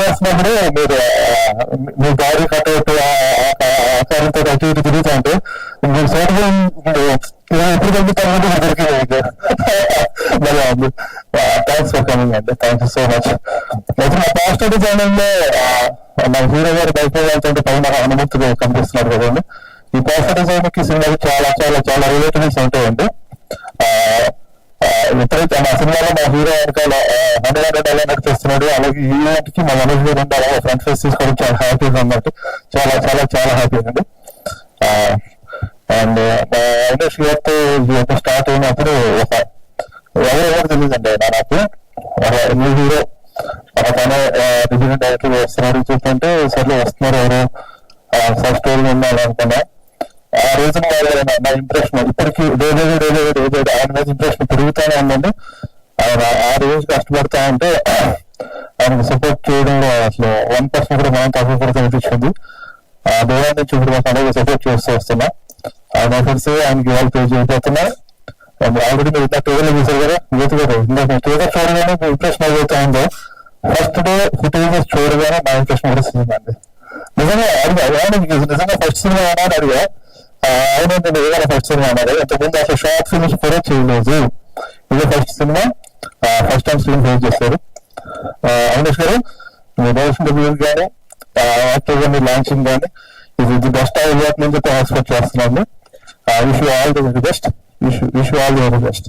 చేసినప్పుడు మీరు మీ body cutout ఆకారంతో అటు ఇటు తిరుగుతా ఉంటే మీరు సోదరు ఎప్పుడు తగ్గుతామంటే దొరికింది భలే ఉంది. థ్యాంక్స్ ఫర్ కమింగ్ అండి, థ్యాంక్ యూ సో మచ్. అయితే మా పాస్టర్ డిజైనింగ్ లో మా హీరో గారు బయట పైన అనుమతిగా కనిపిస్తున్నారు కదండి. ఈ పాస్టర్ డిజైన్ కి సినిమాకి చాలా చాలా చాలా రిలేటివ్స్ ఉంటాయండి. ఎప్పుడైతే మా సినిమాలో మా హీరో వెనకాల 100 నడిపిస్తున్నాడు, అలాగే ఈ ఈవెంట్ కి మా మనోజ్ గారు ఉండాలి ఫ్రంట్ ఫేస్ తీసుకోవడం చాలా హ్యాపీగా ఉన్నట్టు, చాలా చాలా చాలా హ్యాపీగా ఉంది. అండ్ ఇండస్ట్రీ గారితో స్టార్ట్ అయినప్పుడు ఎవరు తెలియదండి నాకు న్యూ హీరో తనే డిజైన్ డైరెక్టర్ వస్తున్నాడు చూస్తుంటే సర్లే వస్తున్నారు ఎవరు ఫస్ట్ స్టోరీ ఉండాలి అనుకున్నా. ఆ రోజు నా ఇంప్రెషన్ ఇప్పటికీ ఆయన మీద ఇంప్రెషన్ పెరుగుతానే ఉందండి. ఆయన ఆ రోజు కష్టపడతా ఉంటే ఆయనకు సపోర్ట్ చేయడంలో అసలు 1% కూడా మనం తక్కువ కూడా కనిపించింది. ఆ దూరాన్ని చూపుడు మాకు అలాగే సపోర్ట్ చేస్తూ వస్తున్నా. ఆయన ఎఫర్ట్స్ ఆయనకి వాళ్ళు పే చేయబోతున్నా. ఆల్రెడీ మీరు ఇంత ట్రైలర్ చూసారు కదా, ట్రైలర్ చూడగానే మీ ఇంప్రెషన్ ఏదైతే ఉందో ఫస్ట్ డే ఫుటేజెస్ చూడగానే నా ఇంప్రెషన్ కూడా సినిమా నిజంగా అడిగా నిజంగా ఫస్ట్ సినిమా అని అడిగా. ఆయన నేను ఏదైనా ఫస్ట్ సినిమా అన్నారు, ఇంతకుముందు అసలు షార్ట్ ఫిల్మ్స్ కూడా చేయలేదు, ఇదే first cinema, first time screen face చేశారు. అవినాష్ గారు మీ డైరెక్షన్ డెబ్యూ కానీ యాక్టర్ కానీ లాంచింగ్ కానీ ఇది ది బెస్ట్ అవార్డ్ నుంచి చెప్పి ఎక్స్పెక్ట్ చేస్తున్నాను. Wish you all the very best. Wish you all the very best.